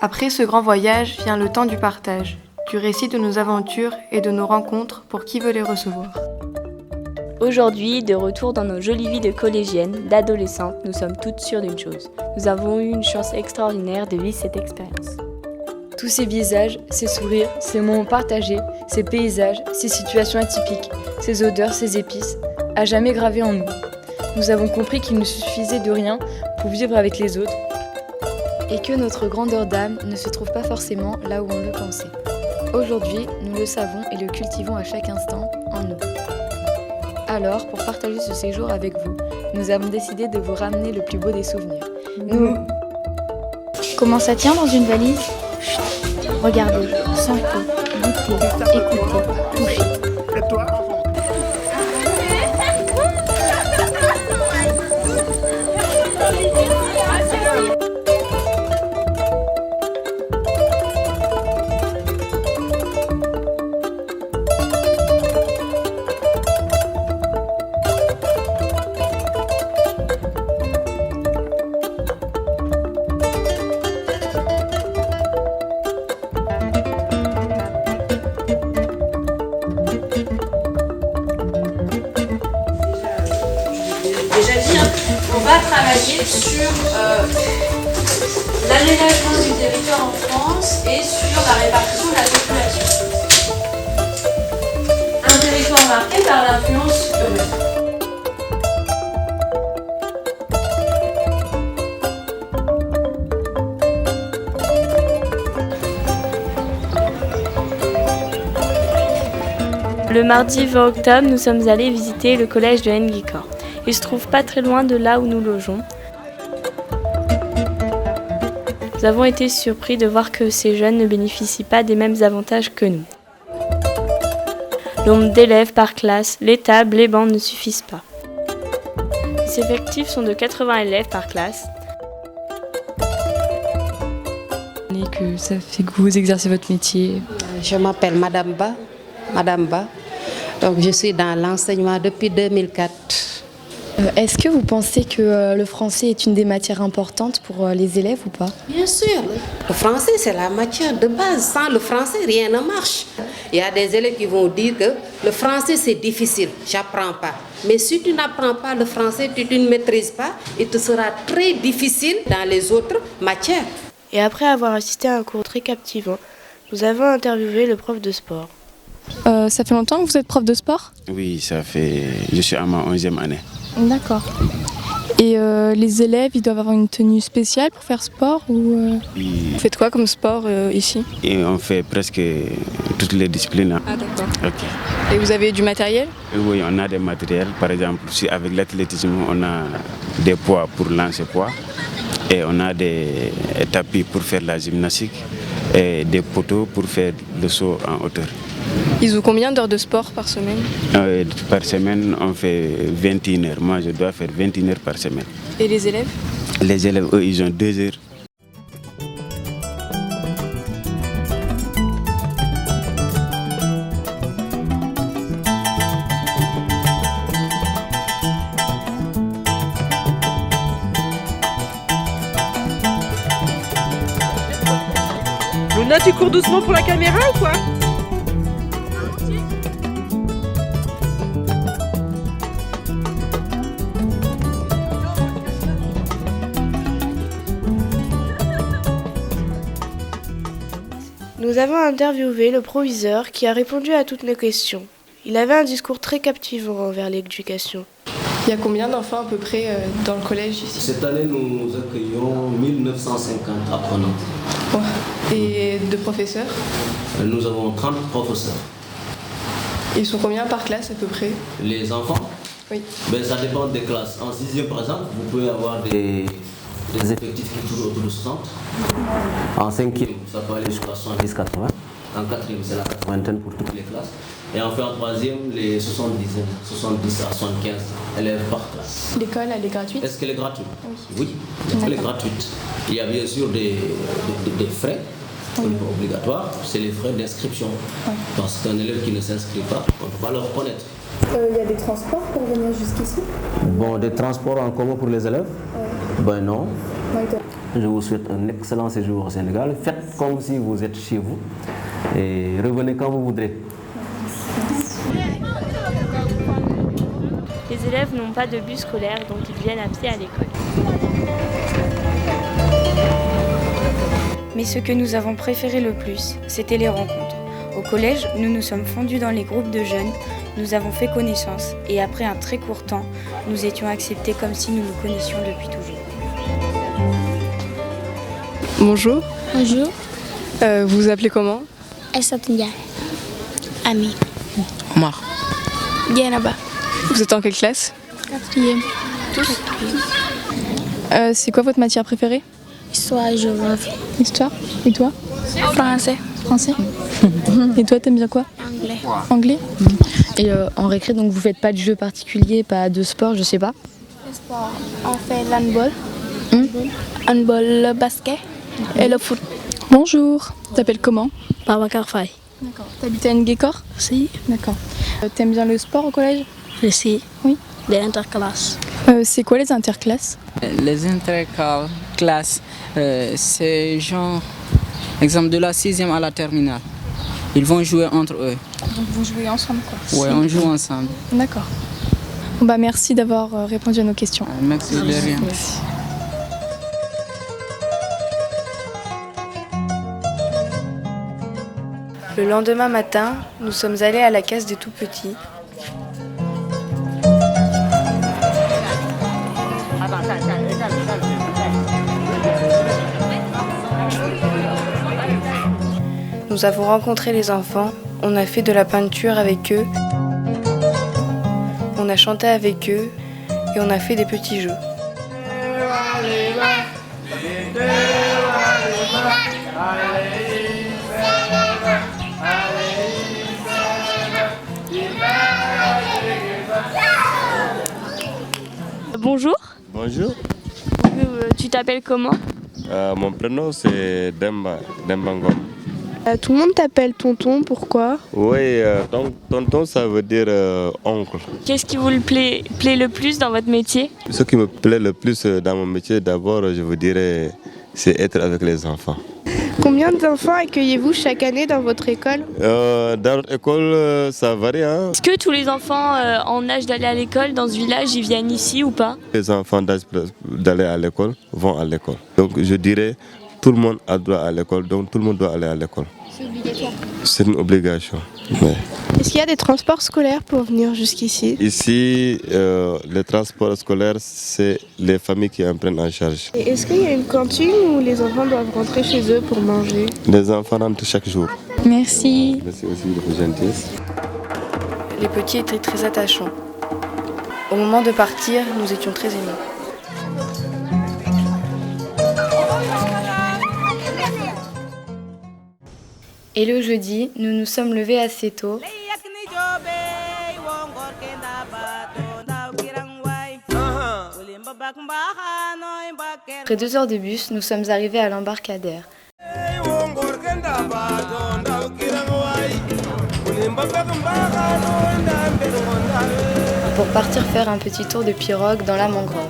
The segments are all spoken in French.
Après ce grand voyage vient le temps du partage, du récit de nos aventures et de nos rencontres pour qui veut les recevoir. Aujourd'hui, de retour dans nos jolies vies de collégiennes, d'adolescentes, nous sommes toutes sûres d'une chose. Nous avons eu une chance extraordinaire de vivre cette expérience. Tous ces visages, ces sourires, ces moments partagés, ces paysages, ces situations atypiques, ces odeurs, ces épices, à jamais gravés en nous. Nous avons compris qu'il ne suffisait de rien pour vivre avec les autres et que notre grandeur d'âme ne se trouve pas forcément là où on le pensait. Aujourd'hui, nous le savons et le cultivons à chaque instant en nous. Alors, pour partager ce séjour avec vous, nous avons décidé de vous ramener le plus beau des souvenirs. Nous... Comment ça tient dans une valise? Chut. Regardez, sentez, goûtez, écoutez, touchez. Et toi? Déjà dit, on va travailler sur l'aménagement du territoire en France et sur la répartition de la population. Un territoire marqué par l'influence urbaine. Le mardi 20 octobre, nous sommes allés visiter le collège de Nguikor. Il se trouve pas très loin de là où nous logeons. Nous avons été surpris de voir que ces jeunes ne bénéficient pas des mêmes avantages que nous. Le nombre d'élèves par classe, les tables, les bancs ne suffisent pas. Les effectifs sont de 80 élèves par classe. Et que ça fait que vous exercez votre métier. Je m'appelle Madame Ba. Donc je suis dans l'enseignement depuis 2004. Est-ce que vous pensez que le français est une des matières importantes pour les élèves ou pas? Bien sûr, le français c'est la matière de base. Sans le français, rien ne marche. Il y a des élèves qui vont dire que le français c'est difficile, j'apprends pas. Mais si tu n'apprends pas le français, tu ne maîtrises pas, il te sera très difficile dans les autres matières. Et après avoir assisté à un cours très captivant, nous avons interviewé le prof de sport. Ça fait longtemps que vous êtes prof de sport? Oui, je suis à ma 11e année. D'accord. Et les élèves, ils doivent avoir une tenue spéciale pour faire sport ou Vous faites quoi comme sport ici? Et on fait presque toutes les disciplines. Hein. Ah d'accord. Ok. Et vous avez du matériel? Oui, on a des matériels. Par exemple, avec l'athlétisme, on a des poids pour lancer poids. Et on a des tapis pour faire la gymnastique. Et des poteaux pour faire le saut en hauteur. Ils ont combien d'heures de sport par semaine? Par semaine, on fait 21 heures. Moi, je dois faire 21 heures par semaine. Et les élèves? Les élèves, eux, ils ont 2 heures. Luna, tu cours doucement pour la caméra ou quoi? Nous avons interviewé le proviseur qui a répondu à toutes nos questions. Il avait un discours très captivant envers l'éducation. Il y a combien d'enfants à peu près dans le collège ici? Cette année, nous accueillons 1950 apprenants. Ouais. Et de professeurs? Nous avons 30 professeurs. Ils sont combien par classe à peu près? Les enfants? Oui. Ça dépend des classes. En 6e, par exemple, vous pouvez avoir des effectifs qui tournent autour de 60. En 5e, ça peut aller jusqu'à 70-80. En 4e, c'est la 80 pour toutes les classes. Et enfin, en 3e, les 70 à 75 élèves par classe. L'école, elle est gratuite? Est-ce qu'elle est gratuite? Oui, l'école est gratuite. Il y a bien sûr des frais obligatoires, c'est les frais d'inscription. Oui. Parce qu'un élève qui ne s'inscrit pas, on ne peut pas le reconnaître. Il y a des transports pour venir jusqu'ici? Bon, des transports en commun pour les élèves? Oui. Non. Je vous souhaite un excellent séjour au Sénégal. Faites comme si vous êtes chez vous et revenez quand vous voudrez. Les élèves n'ont pas de bus scolaire, donc ils viennent à pied à l'école. Mais ce que nous avons préféré le plus, c'était les rencontres. Au collège, nous nous sommes fondus dans les groupes de jeunes, nous avons fait connaissance et après un très court temps, nous étions acceptés comme si nous nous connaissions depuis toujours. Bonjour. Bonjour. Vous vous appelez comment? Aïssatou Ndiaye. Ami. Omar. Dienaba. Vous êtes en quelle classe? 4e. Tous. C'est quoi votre matière préférée? Histoire et géographie. Histoire. Et toi? Français. Français. Et toi, t'aimes bien quoi? Anglais. Anglais. Et en récré, donc vous faites pas de jeu particulier, pas de sport, je sais pas? Le sport, on fait l'handball. Handball, le basket et le foot. Bonjour. T'appelles comment? Babacar Faye. D'accord. T'habites à Nguékor? Si. D'accord. T'aimes bien le sport au collège? Si. Oui. Les interclasses. C'est quoi les interclasses? Les interclasses, c'est genre, exemple de la 6e à la terminale. Ils vont jouer entre eux. Donc vous jouez ensemble quoi? Ouais, on joue ensemble. D'accord. Bon, bah, merci d'avoir répondu à nos questions. Merci de rien. Merci. Le lendemain matin, nous sommes allés à la case des tout-petits. Nous avons rencontré les enfants, on a fait de la peinture avec eux, on a chanté avec eux et on a fait des petits jeux. Bonjour. Bonjour. Tu t'appelles comment? Mon prénom c'est Demba Ngom. Tout le monde t'appelle tonton, pourquoi? Oui, donc tonton ça veut dire oncle. Qu'est-ce qui vous plaît le plus dans votre métier? Ce qui me plaît le plus dans mon métier, d'abord je vous dirais, c'est être avec les enfants. Combien d'enfants accueillez-vous chaque année dans votre école? Dans notre école, ça varie. Hein? Est-ce que tous les enfants en âge d'aller à l'école dans ce village, ils viennent ici ou pas? Les enfants d'âge d'aller à l'école vont à l'école. Donc je dirais, tout le monde a droit à l'école, donc tout le monde doit aller à l'école. C'est obligatoire. C'est une obligation. Ouais. Est-ce qu'il y a des transports scolaires pour venir jusqu'ici? Ici, les transports scolaires, c'est les familles qui en prennent en charge. Et est-ce qu'il y a une cantine où les enfants doivent rentrer chez eux pour manger? Les enfants rentrent chaque jour. Merci. Merci aussi de vos gentillesses. Les petits étaient très attachants. Au moment de partir, nous étions très émus. Et le jeudi, nous nous sommes levés assez tôt. Après 2 heures de bus, nous sommes arrivés à l'embarcadère. Pour partir faire un petit tour de pirogue dans la mangrove.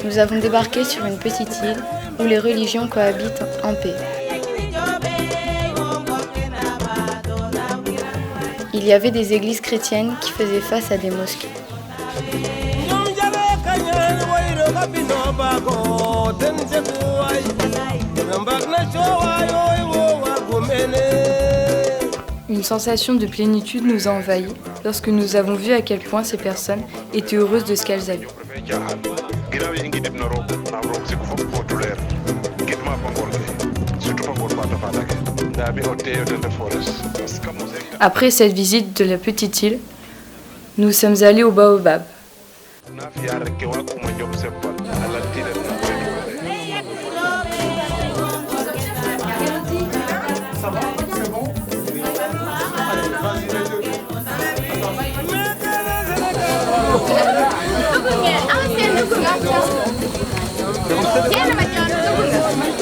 Nous avons débarqué sur une petite île où les religions cohabitent en paix. Il y avait des églises chrétiennes qui faisaient face à des mosquées. Une sensation de plénitude nous a envahis lorsque nous avons vu à quel point ces personnes étaient heureuses de ce qu'elles avaient. Après cette visite de la petite île, nous sommes allés au Baobab. Il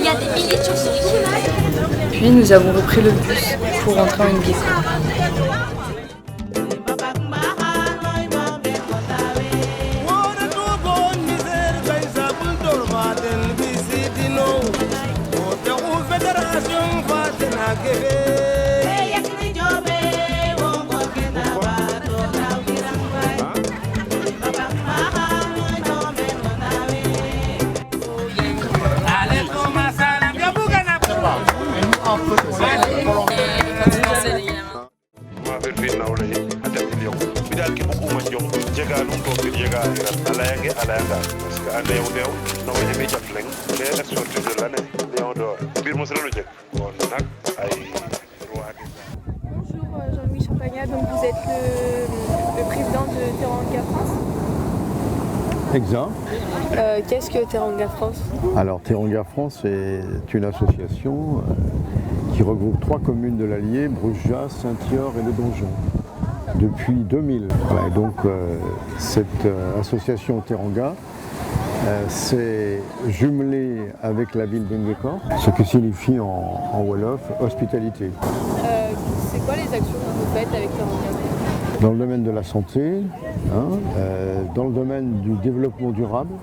y a des milliers de choses. puis nous avons repris le bus pour rentrer en Nguékor. Bonjour Jean-Louis Champagnat, donc vous êtes le président de Teranga France. Exact. Qu'est-ce que Teranga France? Alors Teranga France est une association qui regroupe 3 communes de l'Allier, Bruges-Jas, Saint-Yor et Le Donjon, depuis 2000. Voilà, et donc cette association Teranga s'est jumelée avec la ville d'Nguékor, ce qui signifie en Wolof hospitalité. C'est quoi les actions que vous faites avec Teranga? Dans le domaine de la santé, dans le domaine du développement durable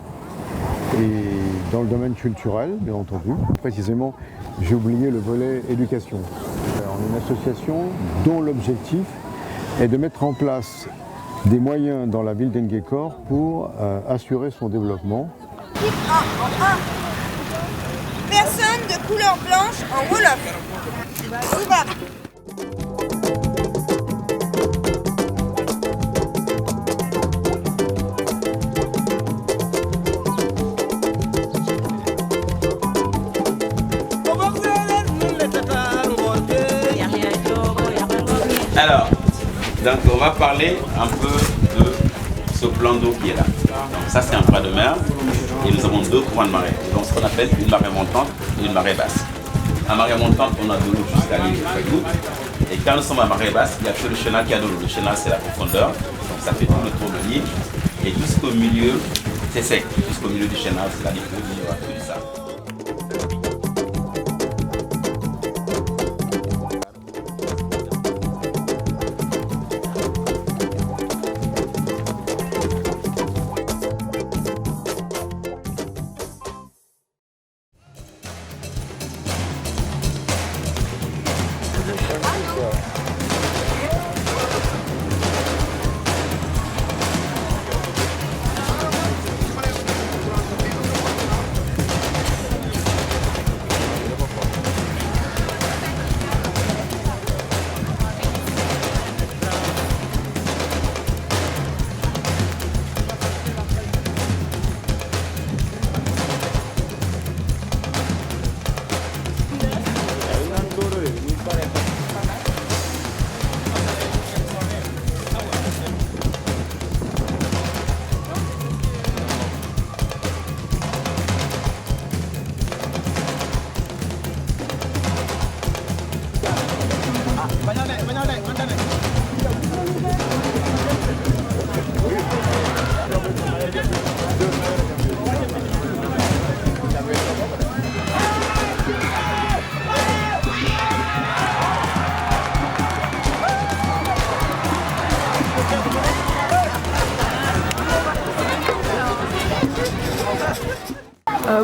et dans le domaine culturel, bien entendu. Précisément, j'ai oublié le volet éducation. On est une association dont l'objectif est de mettre en place des moyens dans la ville d'Nguékor pour assurer son développement. Personne de couleur blanche en Wolof. Souba. Alors, donc on va parler un peu de ce plan d'eau qui est là. Donc ça c'est un bras de mer et nous avons 2 courants de marée. Donc ce qu'on appelle une marée montante et une marée basse. À marée montante, on a de l'eau jusqu'à l'île de Fayout. Et quand nous sommes à marée basse, il n'y a que le chenal qui a de l'eau. Le chenal c'est la profondeur, donc ça fait tout le tour de l'île. Et jusqu'au milieu, c'est sec. Jusqu'au milieu du chenal, c'est-à-dire qu'il n'y aura que du sable.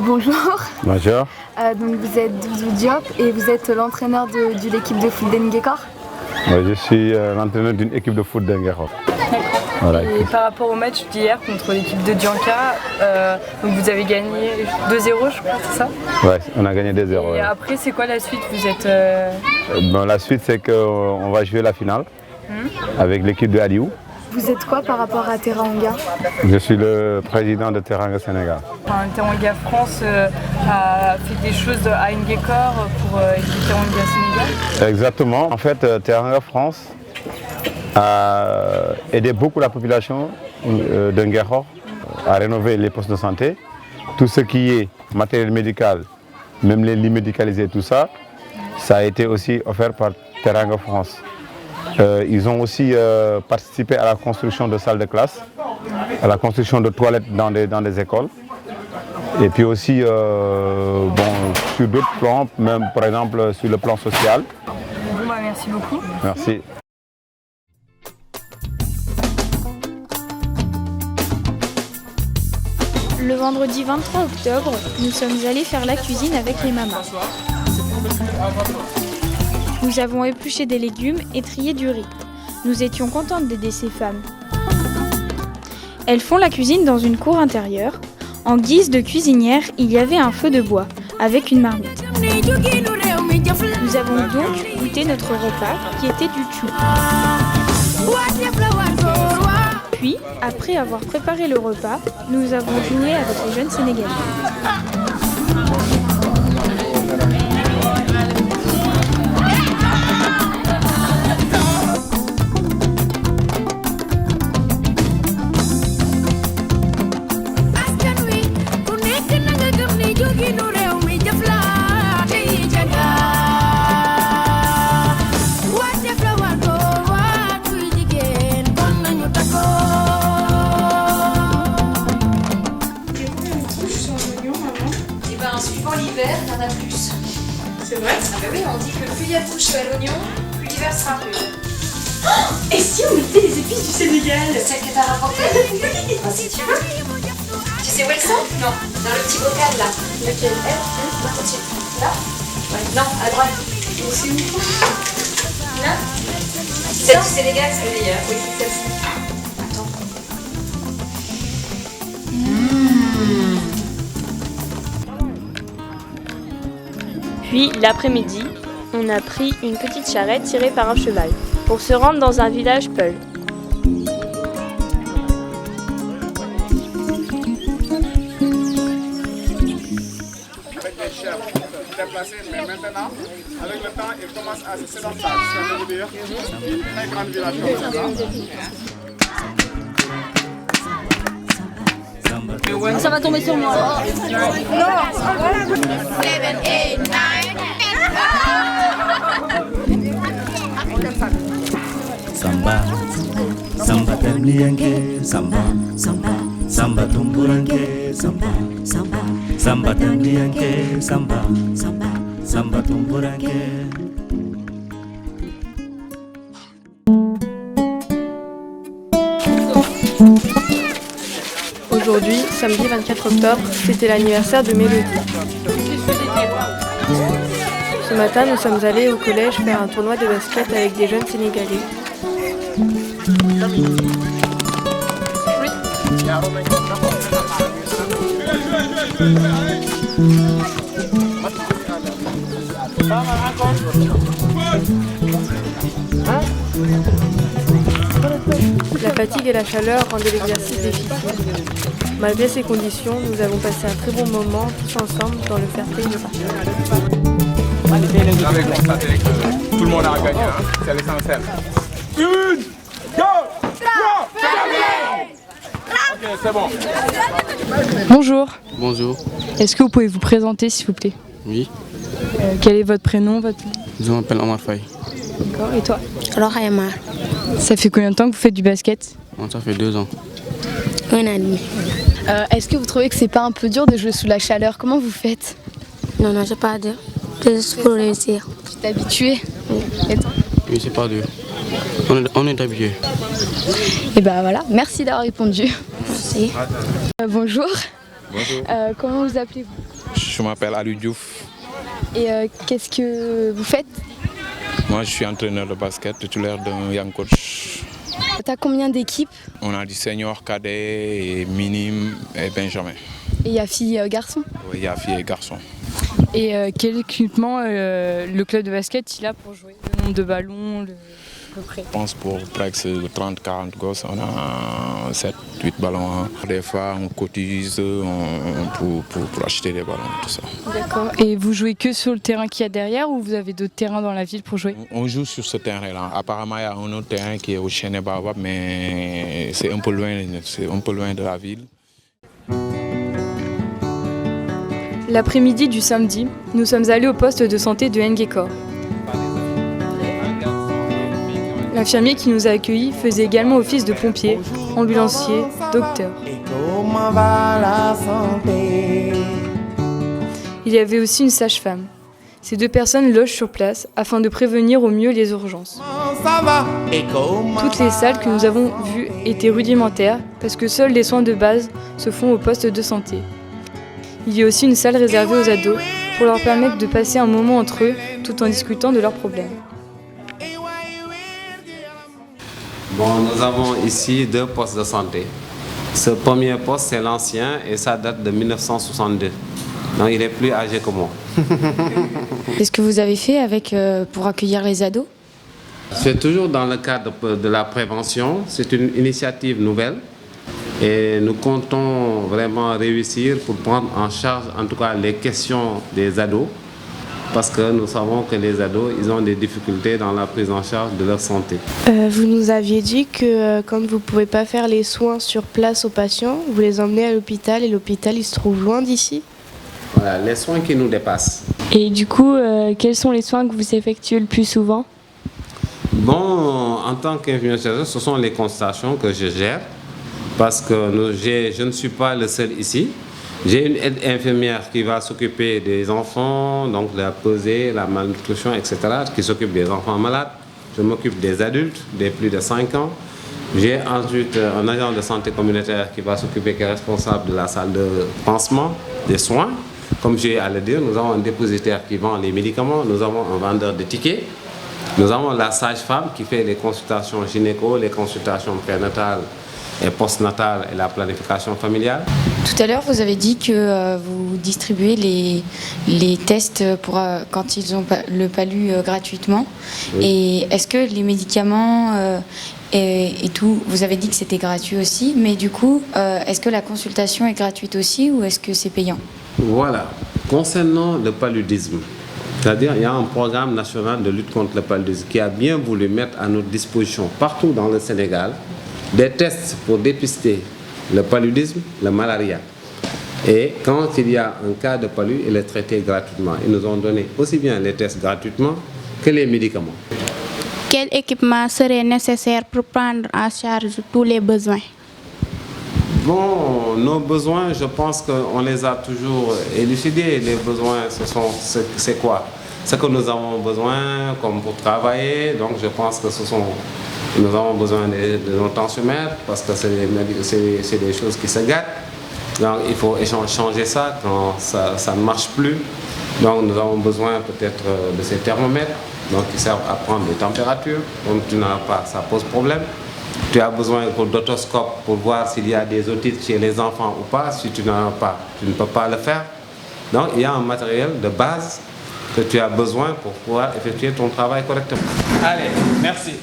Bonjour. Bonjour. Donc vous êtes Doudou Diop et vous êtes l'entraîneur de l'équipe de foot d'Nguékor. Je suis l'entraîneur d'une équipe de foot d'Nguékor. Voilà. Et par rapport au match d'hier contre l'équipe de Dianka, donc vous avez gagné 2-0 je crois, c'est ça? Ouais, on a gagné 2-0. Et ouais. après c'est quoi la suite? Vous êtes Bon, la suite c'est qu'on va jouer la finale avec l'équipe de Aliou. Vous êtes quoi par rapport à Teranga? Je suis le président de Teranga Sénégal. Enfin, Teranga France a fait des choses à Nguékor pour aider Teranga Sénégal? Exactement. En fait, Teranga France a aidé beaucoup la population de Nguékor à rénover les postes de santé. Tout ce qui est matériel médical, même les lits médicalisés, tout ça, ça a été aussi offert par Teranga France. Ils ont aussi participé à la construction de salles de classe, à la construction de toilettes dans des écoles. Et puis aussi, bon, sur d'autres plans, même par exemple sur le plan social. Bon, bah, merci beaucoup. Merci. Le vendredi 23 octobre, nous sommes allés faire la cuisine avec les mamans. Nous avons épluché des légumes et trié du riz. Nous étions contentes d'aider ces femmes. Elles font la cuisine dans une cour intérieure. En guise de cuisinière, il y avait un feu de bois avec une marmite. Nous avons donc goûté notre repas qui était du chou. Puis, après avoir préparé le repas, nous avons joué avec les jeunes Sénégalais. L'hiver, il y en a plus. C'est vrai? Ah bah oui, on dit que plus il y a de touches à l'oignon, plus l'hiver sera rude. Oh, et si on mettait les épices du Sénégal? Celles que t'as rapportées? Vas-y, tu veux? Tu sais où elles sont? Non, dans le petit bocal là. Lequel? Au-dessus. Là? Ouais. Non, à droite. C'est où? Là? Celle du Sénégal, c'est la meilleure. Oui, celle-ci. Attends. Puis, l'après-midi, on a pris une petite charrette tirée par un cheval pour se rendre dans un village peul. Mais maintenant, avec le temps, il commence à se sédenter. Ça veut dire une très grande village. Ça va tomber sur moi. Samba, samba temliyanke, samba, samba, samba tumburanke, samba, samba, samba temliyanke, samba, samba, samba tumburanke. Aujourd'hui, samedi 24 octobre, c'était l'anniversaire de Mélodie. Ce matin, nous sommes allés au collège faire un tournoi de basket avec des jeunes Sénégalais. La fatigue et la chaleur rendaient l'exercice difficile. Malgré ces conditions, nous avons passé un très bon moment tous ensemble dans le fair play de partage. Vous avez constaté que tout le monde a gagné, hein? C'est l'essentiel. 1, 2, 3, ok, c'est bon. Bonjour. Bonjour. Est-ce que vous pouvez vous présenter s'il vous plaît? Oui. Quel est votre prénom, Je m'appelle Omar Faye. D'accord, et toi? Alors, Ayamar. Ça fait combien de temps que vous faites du basket? Ça fait 2 ans. 1 an et demi. Est-ce que vous trouvez que c'est pas un peu dur de jouer sous la chaleur? Comment vous faites? Non, c'est pas dur. C'est juste pour réussir. Tu t'es habitué? Et toi? Oui, c'est pas dur. On est habitué. Et ben voilà, merci d'avoir répondu. Merci. Bonjour. Bonjour. Comment vous appelez-vous? Je m'appelle Aliou Diouf. Et qu'est-ce que vous faites? Moi, je suis entraîneur de basket, titulaire d'un Young Coach. T'as combien d'équipes? On a du senior, cadet, et minime et benjamin. Et il y a filles et garçons? Oui, il y a filles et garçons. Et quel équipement le club de basket il a pour jouer? Le nombre de ballons, à peu près? Je pense pour presque 30-40 gosses, on a 7-8 ballons. Hein. Des fois, on cotise pour acheter des ballons, tout ça. D'accord. Et vous jouez que sur le terrain qu'il y a derrière ou vous avez d'autres terrains dans la ville pour jouer? On joue sur ce terrain-là. Apparemment, il y a un autre terrain qui est au Chéné-Baobab, mais c'est un peu loin de la ville. L'après-midi du samedi, nous sommes allés au poste de santé de Nguékor. L'infirmier qui nous a accueillis faisait également office de pompier, ambulancier, docteur. Il y avait aussi une sage-femme. Ces 2 personnes logent sur place afin de prévenir au mieux les urgences. Toutes les salles que nous avons vues étaient rudimentaires parce que seuls les soins de base se font au poste de santé. Il y a aussi une salle réservée aux ados pour leur permettre de passer un moment entre eux tout en discutant de leurs problèmes. Bon, nous avons ici 2 postes de santé. Ce premier poste, c'est l'ancien et ça date de 1962. Donc il est plus âgé que moi. Qu'est-ce que vous avez fait pour accueillir les ados? C'est toujours dans le cadre de la prévention. C'est une initiative nouvelle et nous comptons vraiment réussir pour prendre en charge en tout cas les questions des ados parce que nous savons que les ados, ils ont des difficultés dans la prise en charge de leur santé. Vous nous aviez dit que comme vous ne pouvez pas faire les soins sur place aux patients, vous les emmenez à l'hôpital et l'hôpital il se trouve loin d'ici. Voilà, les soins qui nous dépassent. Et du coup, quels sont les soins que vous effectuez le plus souvent? Bon, en tant qu'infirmier chercheur, ce sont les consultations que je gère parce que je ne suis pas le seul ici. J'ai une aide infirmière qui va s'occuper des enfants, donc la pesée, la malnutrition, etc., qui s'occupe des enfants malades. Je m'occupe des adultes, des plus de 5 ans. J'ai ensuite un agent de santé communautaire qui va s'occuper, qui est responsable de la salle de pansement, des soins. Comme j'ai à le dire, nous avons un dépositaire qui vend les médicaments, nous avons un vendeur de tickets, nous avons la sage-femme qui fait les consultations gynéco, les consultations prénatales et postnatales et la planification familiale. Tout à l'heure, vous avez dit que vous distribuez les tests pour quand ils ont le palu gratuitement. Oui. Et est-ce que les médicaments et tout, vous avez dit que c'était gratuit aussi, mais du coup, est-ce que la consultation est gratuite aussi ou est-ce que c'est payant? Voilà. Concernant le paludisme, c'est-à-dire il y a un programme national de lutte contre le paludisme qui a bien voulu mettre à notre disposition partout dans le Sénégal des tests pour dépister le paludisme, le malaria. Et quand il y a un cas de palu, il est traité gratuitement. Ils nous ont donné aussi bien les tests gratuitement que les médicaments. Quel équipement serait nécessaire pour prendre en charge tous les besoins? Bon, nos besoins, je pense qu'on les a toujours élucidés. Les besoins, c'est quoi? Ce que nous avons besoin comme pour travailler. Donc je pense que nous avons besoin de nos tensiomètres parce que c'est des choses qui se gâtent. Donc il faut changer ça quand ça ne marche plus. Donc nous avons besoin peut-être de ces thermomètres donc, qui servent à prendre les températures. Donc tu n'as pas, ça pose problème. Tu as besoin d'autoscope pour voir s'il y a des otites chez les enfants ou pas. Si tu n'en as pas, tu ne peux pas le faire. Donc il y a un matériel de base que tu as besoin pour pouvoir effectuer ton travail correctement. Allez, merci.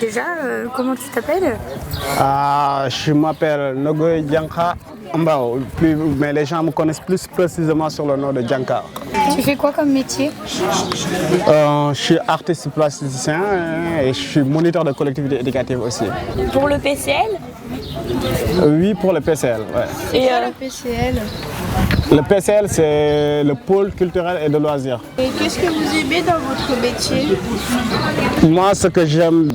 Déjà, comment tu t'appelles? Je m'appelle Nogoy Djanka Mbao, mais les gens me connaissent plus précisément sur le nom de Djanka. Tu fais quoi comme métier? Je suis artiste plasticien et je suis moniteur de collectivité éducative aussi. Pour le PCL? Oui, pour le PCL. Ouais. Et le PCL? Le PCL, c'est le pôle culturel et de loisirs. Et qu'est-ce que vous aimez dans votre métier? Moi, ce que j'aime,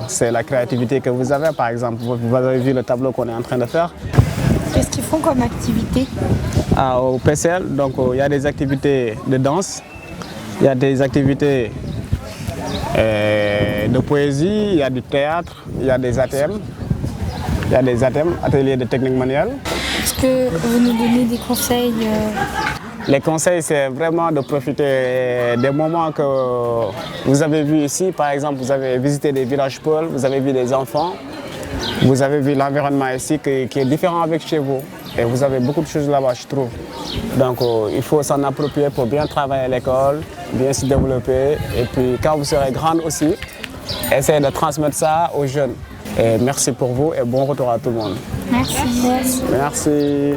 c'est la créativité que vous avez. Par exemple, vous avez vu le tableau qu'on est en train de faire. Qu'est-ce qu'ils font comme activité? Au PCL, donc il y a des activités de danse, il y a des activités de poésie, il y a du théâtre, il y a des ATM. Il y a des ATM, ateliers de technique manuelle. Est-ce que vous nous donnez des conseils? Les conseils, c'est vraiment de profiter des moments que vous avez vus ici. Par exemple, vous avez visité des villages pôles, vous avez vu des enfants, vous avez vu l'environnement ici qui est différent avec chez vous. Et vous avez beaucoup de choses là-bas, je trouve. Donc, il faut s'en approprier pour bien travailler à l'école, bien se développer. Et puis, quand vous serez grande aussi, essayez de transmettre ça aux jeunes. Et merci pour vous et bon retour à tout le monde. Merci. Merci.